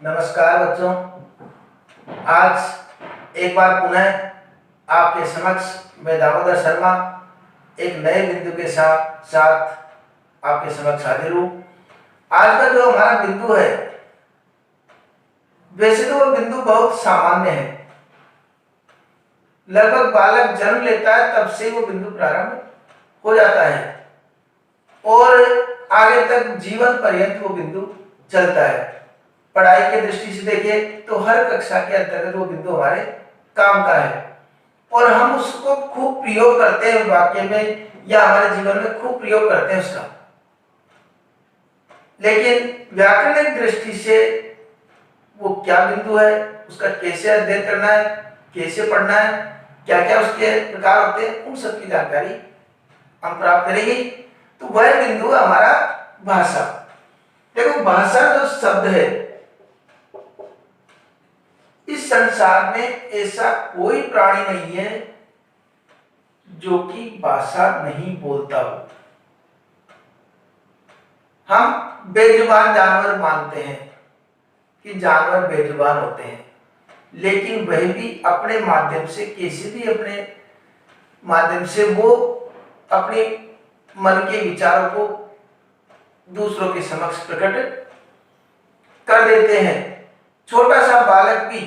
नमस्कार बच्चों। आज एक बार पुनः आपके समक्ष मैं दामोदर शर्मा एक नए बिंदु के साथ आपके समक्ष हाजिर हूँ। आज का जो हमारा बिंदु है, वैसे तो वो बिंदु बहुत सामान्य है। लगभग बालक जन्म लेता है तब से वो बिंदु प्रारंभ हो जाता है और आगे तक जीवन पर्यंत वो बिंदु चलता है। पढ़ाई की दृष्टि से देखें तो हर कक्षा के अंतर्गत वो बिंदु हमारे काम का है और हम उसको खूब प्रयोग करते हैं वाक्य में या हमारे जीवन में खूब प्रयोग करते हैं उसका। लेकिन व्याकरणिक दृष्टि से वो क्या बिंदु है, उसका कैसे अध्ययन करना है, कैसे पढ़ना है, क्या क्या उसके प्रकार होते हैं, उन सब की जानकारी हम प्राप्त करेंगे। तो वह बिंदु हमारा भाषा। देखो, भाषा जो शब्द है, इस संसार में ऐसा कोई प्राणी नहीं है जो कि भाषा नहीं बोलता हो। हम बेजुबान जानवर मानते हैं कि जानवर बेजुबान होते हैं, लेकिन वह भी अपने माध्यम से कैसे भी अपने माध्यम से वो अपने मन के विचारों को दूसरों के समक्ष प्रकट कर देते हैं। छोटा सा बालक भी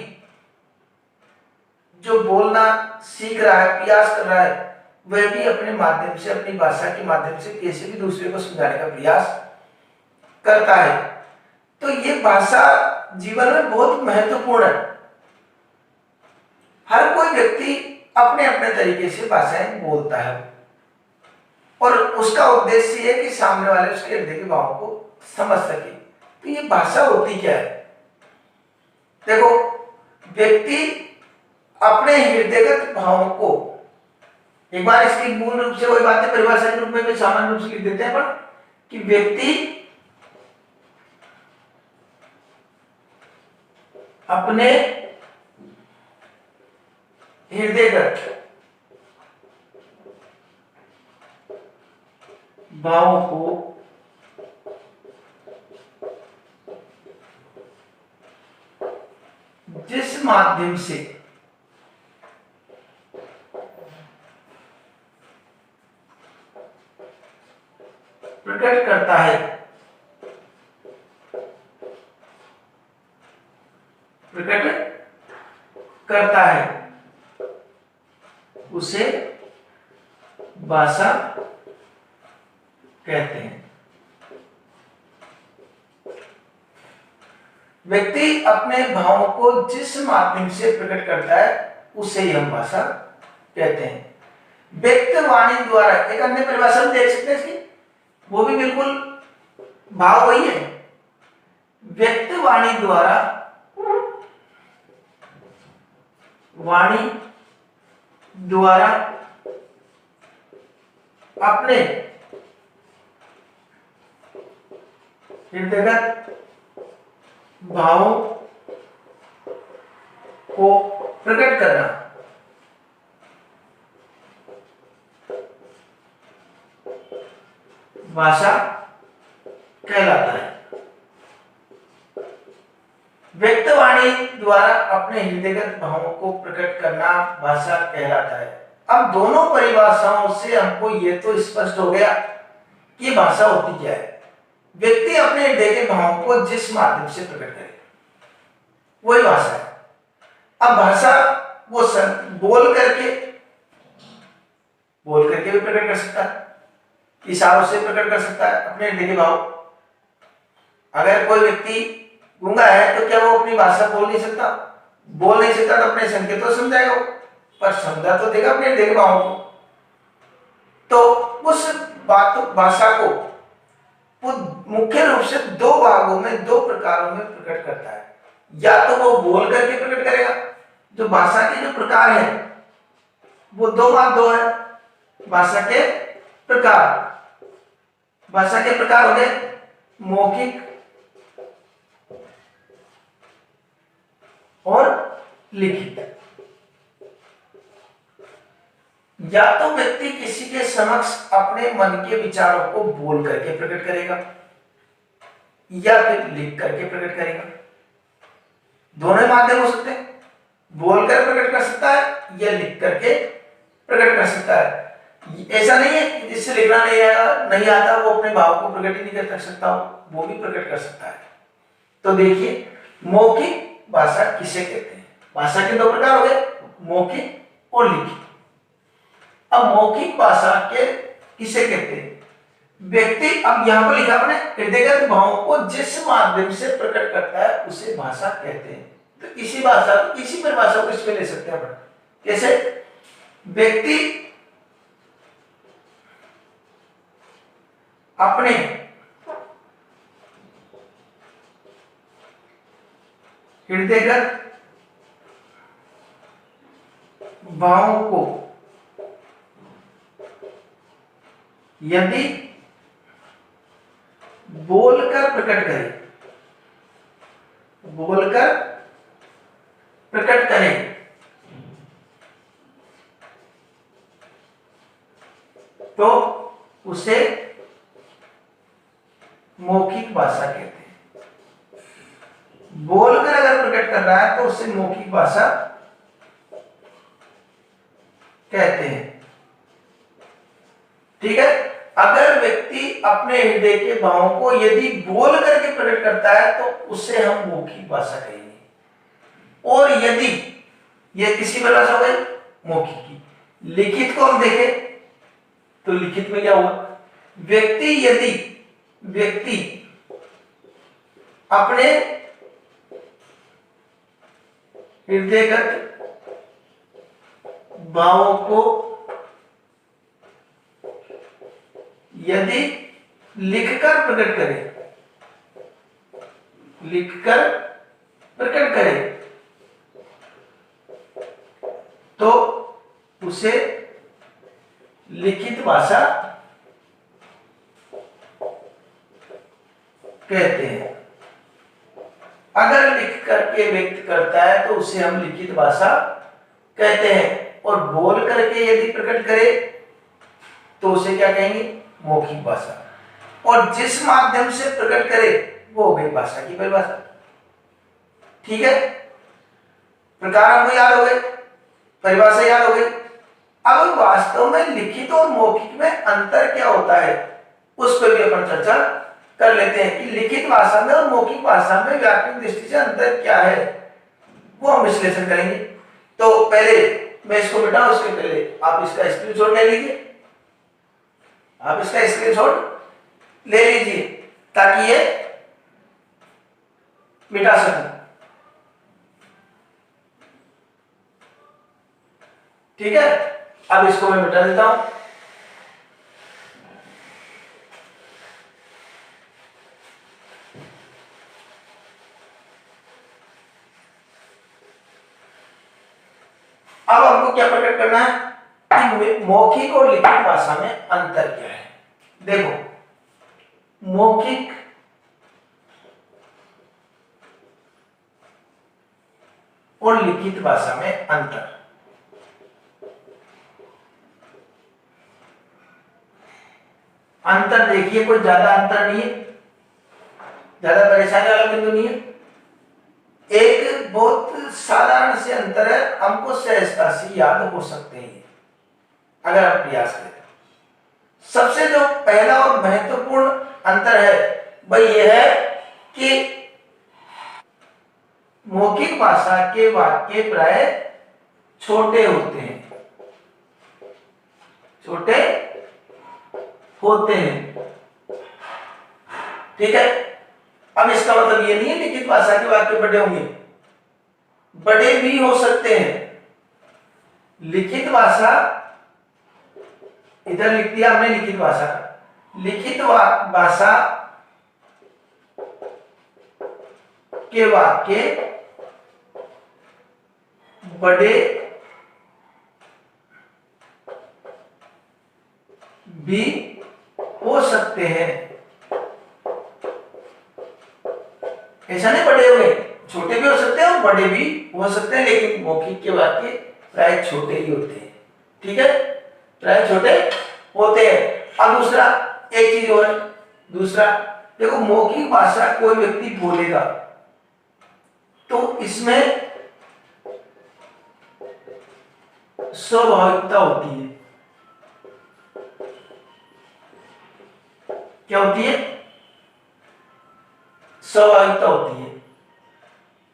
जो बोलना सीख रहा है, प्रयास कर रहा है, वह भी अपने माध्यम से, अपनी भाषा के माध्यम से कैसे भी दूसरे को समझाने का प्रयास करता है। तो ये भाषा जीवन में बहुत महत्वपूर्ण है। हर कोई व्यक्ति अपने अपने तरीके से भाषाएं बोलता है और उसका उद्देश्य है कि सामने वाले उसके हृदय के भावों को समझ सके। तो ये भाषा होती क्या है? देखो, व्यक्ति अपने हृदयगत भावों को, एक बार इसकी मूल रूप से वही बातें परिभाषा के रूप में सामान्य रूप से लिख देते हैं पर कि व्यक्ति अपने हृदयगत भावों को जिस माध्यम से प्रकट करता है उसे भाषा कहते हैं। व्यक्ति अपने भावों को जिस माध्यम से प्रकट करता है उसे ही हम भाषा कहते हैं। व्यक्तवाणी द्वारा, एक अन्य परिभाषा में देख सकते हैं इसकी, वो भी बिल्कुल भाव वही है। व्यक्तवाणी द्वारा, वाणी द्वारा अपने हृदयगत भावों को प्रकट करना, भाषा कहलाता है। व्यक्तवाणी द्वारा अपने हृदयगत भावों को प्रकट करना भाषा कहलाता है। अब दोनों परिभाषाओं से हमको ये तो स्पष्ट हो गया कि भाषा होती क्या है। व्यक्ति अपने हृदय के भावों को जिस माध्यम से प्रकट करे वही भाषा है। अब भाषा वो बोल करके भी प्रकट कर सकता है, इशारों से प्रकट कर सकता है अपने हृदय के भाव। अगर कोई व्यक्ति गूंगा है तो क्या वो अपनी भाषा बोल नहीं सकता? बोल नहीं सकता तो अपने संकेतों समझाएगा वो, पर समझा तो देगा अपने हृदय के भावों को। तो उस भाषा को वो मुख्य रूप से दो भागों में, दो प्रकारों में प्रकट करता है। या तो वो बोल करके प्रकट करेगा, जो भाषा के जो प्रकार है वो दो है भाषा के प्रकार। भाषा के प्रकार हो गए मौखिक और लिखित। या तो व्यक्ति किसी के समक्ष अपने मन के विचारों को बोल करके प्रकट करेगा या फिर लिख करके प्रकट करेगा। दोनों माध्यम हो सकते हैं, बोलकर प्रकट कर सकता है या लिख करके प्रकट कर सकता है। ऐसा नहीं है कि जिससे लिखना नहीं आता वो अपने भाव को प्रकट ही नहीं कर सकता, वो भी प्रकट कर सकता है। तो देखिए मौखिक भाषा किसे कहते हैं? भाषा के दो प्रकार हो गए, मौखिक और लिखित। अब मौखिक भाषा के किसे कहते हैं? व्यक्ति, अब यहां पर लिखा अपने हृदयगत भावों को जिस माध्यम से प्रकट करता है उसे भाषा कहते हैं। तो इसी परिभाषा को इसमें ले सकते हैं अपन। कैसे? व्यक्ति अपने हृदयगत भावों को यदि बोलकर प्रकट करे तो उसे मौखिक भाषा कहते हैं। बोलकर अगर प्रकट कर रहा है तो उसे मौखिक भाषा कहते हैं। ठीक है? अगर व्यक्ति अपने हृदय के भावों को यदि बोल करके प्रकट करता है तो उसे हम मौखिक भाषा कहेंगे। और यदि यह किसी परिभाषा हो गई मौखिक की। लिखित को हम देखें तो लिखित में क्या हुआ? व्यक्ति अपने हृदयगत भावों को यदि लिखकर प्रकट करे तो उसे लिखित भाषा कहते हैं। अगर लिख करके व्यक्त करता है तो उसे हम लिखित भाषा कहते हैं। और बोल करके यदि प्रकट करे तो उसे क्या कहेंगे? मौखिक भाषा। और जिस माध्यम से प्रकट करे वो हो गई भाषा की परिभाषा। ठीक है? प्रकार हमको याद हो गए, परिभाषा याद हो गई। अब वास्तव में लिखित और मौखिक में अंतर क्या होता है उस पर भी अपन चर्चा कर लेते हैं कि लिखित भाषा में और मौखिक भाषा में व्याकरणिक दृष्टि से अंतर क्या है, वो हम विश्लेषण करेंगे। तो पहले मैं इसको मिटाऊं, उसके पहले आप इसका स्क्रीनशॉट ले लीजिए। ताकि ये मिटा सकूं। ठीक है? अब इसको मैं मिटा देता हूं। अब हमको क्या प्रकट करना है कि मौखिक और लिखित भाषा में अंतर क्या है। देखो, मौखिक और लिखित भाषा में अंतर। अंतर देखिए, कोई ज्यादा अंतर नहीं है, ज्यादा परेशानी वाला बिंदु नहीं है। एक बहुत साधारण से अंतर है, हमको सहजता से याद हो सकते हैं अगर आप प्रयास करें। सबसे जो पहला और महत्वपूर्ण अंतर है वह यह है कि मौखिक भाषा के वाक्य प्राय छोटे होते हैं, ठीक है? अब इसका मतलब ये नहीं है लिखित भाषा के वाक्य बड़े होंगे, बड़े भी हो सकते हैं। लिखित भाषा, इधर लिख दिया हमने लिखित भाषा का, लिखित भाषा के वाक्य बड़े भी हो सकते हैं। ऐसा नहीं बड़े हो गए, छोटे भी हो सकते हैं और बड़े भी हो सकते हैं, लेकिन मौखिक के वाक्य प्राय छोटे ही होते हैं। ठीक है? प्राय छोटे होते हैं। अब दूसरा एक चीज और है, दूसरा देखो, मौखिक भाषा कोई व्यक्ति बोलेगा, तो इसमें स्वाभाविकता होती है। क्या होती है? स्वाभाविकता होती है।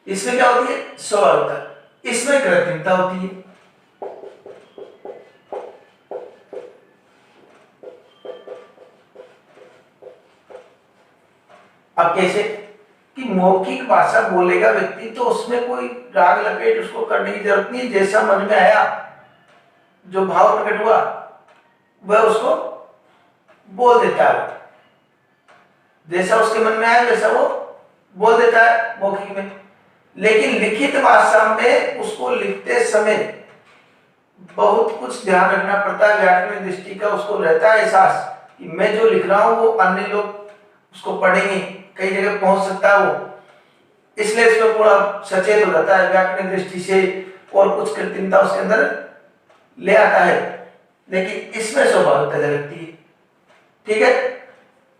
इसमें क्या होती है? स्वाभाविकता। इसमें कृत्रिमता होती है। अब कैसे कि मौखिक भाषा बोलेगा व्यक्ति तो उसमें कोई राग लपेट उसको करने की जरूरत नहीं, जैसा मन में आया, जो भाव प्रकट हुआ वह उसको बोल देता है। जैसा उसके मन में आया वैसा वो बोल देता है मौखिक में। लेकिन लिखित भाषा में उसको लिखते समय बहुत कुछ ध्यान रखना पड़ता है। व्याकरण दृष्टि का उसको रहता है एहसास कि मैं जो लिख रहा हूं वो अन्य लोग उसको पढ़ेंगे, कई जगह पहुंच सकता है वो, इसलिए इसमें पूरा सचेत हो जाता है व्याकरण दृष्टि से और कुछ कृत्रिमता उसके अंदर ले आता है। लेकिन इसमें स्वाभाविकता झलकती है। ठीक है।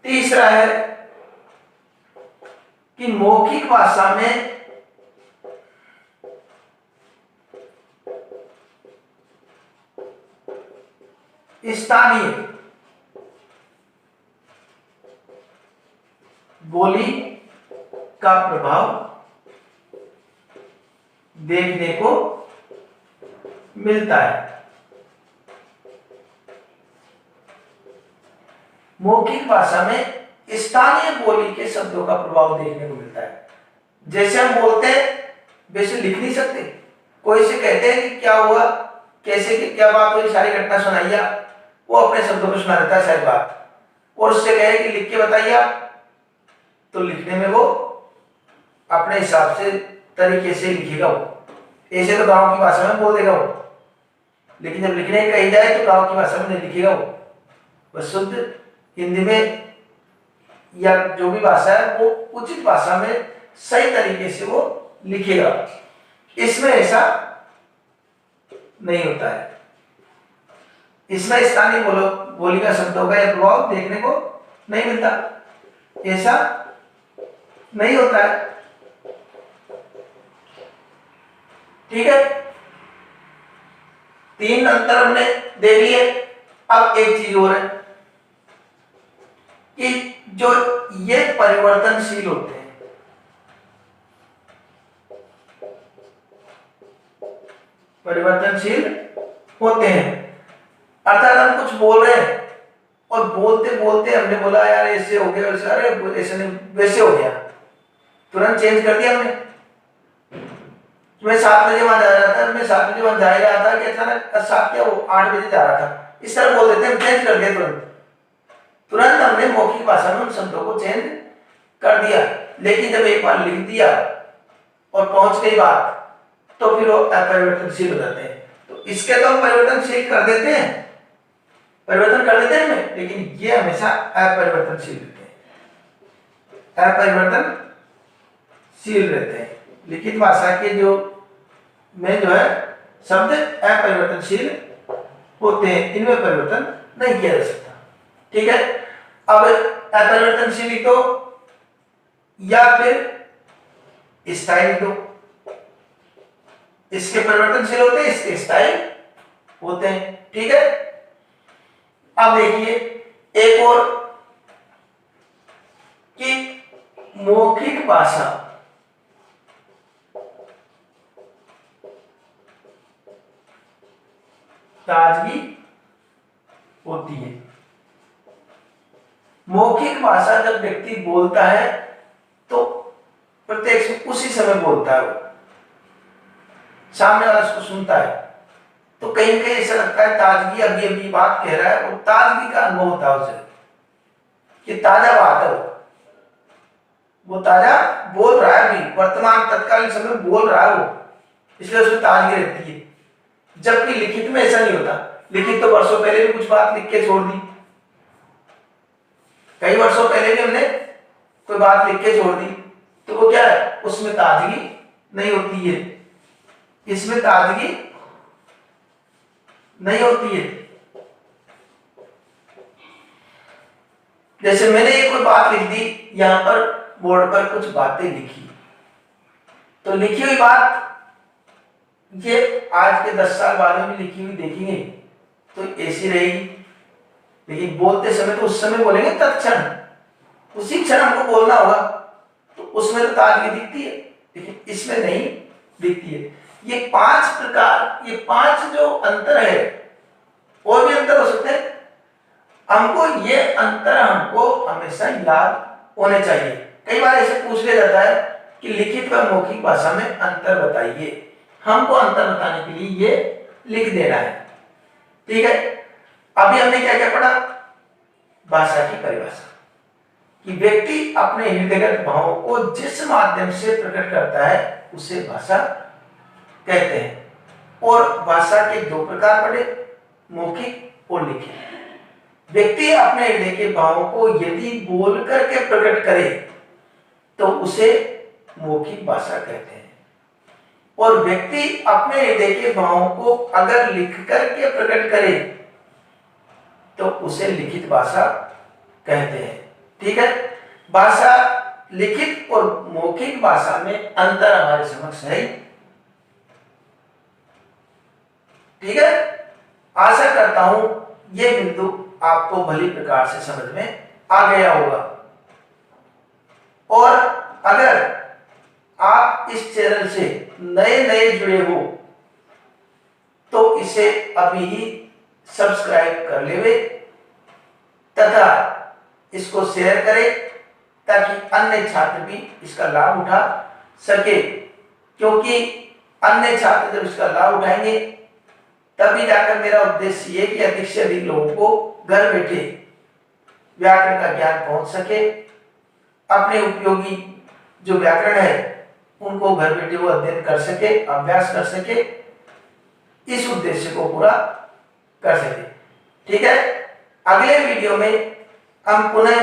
तीसरा है कि मौखिक भाषा में स्थानीय बोली का प्रभाव देखने को मिलता है। मौखिक भाषा में स्थानीय बोली के शब्दों का प्रभाव देखने को मिलता है। जैसे हम बोलते हैं वैसे लिख नहीं सकते। कोई से कहते हैं कि क्या हुआ, कैसे कि क्या बात हुई, सारी घटना सुनाइए, वो अपने शब्दों में सुना देता है शायद बात, और उससे कहे कि लिख के बताइए, तो लिखने में वो अपने हिसाब से तरीके से लिखेगा। वो ऐसे तो गांव की भाषा में बोल देगा वो, लेकिन जब लिखने कही जाए तो गांव की भाषा में नहीं लिखेगा वो शुद्ध हिंदी में या जो भी भाषा है वो उचित भाषा में सही तरीके से वो लिखेगा। इसमें ऐसा नहीं होता है। इसमें स्थानीय बोली का शब्दों का यह प्रभाव देखने को नहीं मिलता, ऐसा नहीं होता है। ठीक है। 3 अंतर हमने देख लिए। अब एक चीज और है कि जो ये परिवर्तनशील होते हैं, परिवर्तनशील होते हैं, अर्थात हम कुछ बोल रहे हैं और बोलते बोलते हमने बोला यार ऐसे हो गया, वैसे, अरे ऐसे नहीं वैसे हो गया, तुरंत चेंज कर दिया हमने। मैं 7 बजे वहां जा रहा था, मैं 7 बजे वहां जा ही रहा था कि अचानक 7 क्या वो 8 बजे जा रहा था, इस तरह बोल देते हैं, चेंज कर दिया तुरंत हमने मौखिक भाषा में उन शब्दों को चेंज कर दिया। लेकिन जब एक बार लिख दिया और पहुंच गई बात तो फिर वो अपरिवर्तनशील हो जाते हैं। तो इसके तो हम परिवर्तनशील कर देते हैं, परिवर्तन कर देते हैं, लेकिन ये हमेशा अपरिवर्तनशील रहते हैं, अपरिवर्तनशील रहते हैं। लिखित भाषा के जो में जो है शब्द अपरिवर्तनशील होते हैं, इनमें परिवर्तन नहीं किया जा सकता। ठीक है। अब अपरिवर्तनशील तो या फिर स्थायी तो, इसके परिवर्तनशील होते हैं, इसके स्थायी होते हैं। ठीक है। अब देखिए एक और कि मौखिक भाषा ताजगी होती है। मौखिक भाषा जब व्यक्ति बोलता है तो प्रत्यक्ष उसी समय बोलता है, वो सामने वाला उसको सुनता है, तो कहीं कहीं ऐसा लगता है ताजगी, अभी अभी बात कह रहा है, वो ताजगी का अनुभव होता है उसे कि ताजा बात है, वो ताजा बोल रहा है, अभी वर्तमान तत्कालीन समय में बोल रहा है वो, इसलिए उसमें ताजगी रहती है। जबकि लिखित में ऐसा नहीं होता। लिखित तो वर्षों पहले भी कुछ बात लिख के छोड़ दी, कई वर्षों पहले भी हमने कोई बात लिख के छोड़ दी, तो वो क्या है, उसमें ताजगी नहीं होती है, इसमें ताजगी नहीं होती है। जैसे मैंने ये कोई बात लिख दी, यहां पर बोर्ड पर कुछ बातें लिखी, तो लिखी हुई बात ये आज के 10 साल बाद में भी लिखी हुई देखेंगे तो ऐसी रहेगी, लेकिन बोलते समय तो उस समय बोलेंगे तत्क्षण, उसी क्षण हमको बोलना होगा, तो उसमें तो ताजगी दिखती है, लेकिन इसमें नहीं दिखती है। ये 5 प्रकार, ये 5 जो अंतर है, और भी अंतर हो सकते हैं, हमको ये अंतर हमको हमेशा याद होने चाहिए। कई बार ऐसे पूछ लिया जाता है कि लिखित व मौखिक भाषा में अंतर बताइए, हमको अंतर बताने के लिए ये लिख देना है, ठीक है। अभी हमने क्या क्या पढ़ा, भाषा की परिभाषा, कि व्यक्ति अपने हृदयगत भावों को जिस माध्यम से प्रकट करता है उसे भाषा कहते हैं। और भाषा के 2 प्रकार पढ़े, मौखिक और लिखित। व्यक्ति अपने हृदय के भावों को यदि बोल करके प्रकट करे तो उसे मौखिक भाषा कहते हैं, और व्यक्ति अपने हृदय के भावों को अगर लिख करके प्रकट करे तो उसे लिखित भाषा कहते हैं, ठीक है। भाषा लिखित और मौखिक भाषा में अंतर हमारे समक्ष है, ठीक है। आशा करता हूं यह बिंदु आपको भली प्रकार से समझ में आ गया होगा, और अगर आप इस चैनल से नए जुड़े हो तो इसे अभी ही सब्सक्राइब कर लेवे तथा इसको शेयर करें ताकि अन्य छात्र भी इसका लाभ उठा सके, क्योंकि अन्य छात्र जब इसका लाभ उठाएंगे तभी जाकर मेरा उद्देश्य ये कि अधिक से अधिक लोगों को घर बैठे व्याकरण का ज्ञान पहुंच सके, अपने उपयोगी जो व्याकरण है उनको घर बैठे वो अध्ययन कर सके, अभ्यास कर सके, इस उद्देश्य को पूरा कर सके, ठीक है। अगले वीडियो में हम पुनः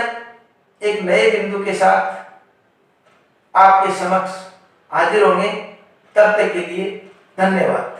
एक नए बिंदु के साथ आपके समक्ष हाजिर होंगे, तब तक के लिए धन्यवाद।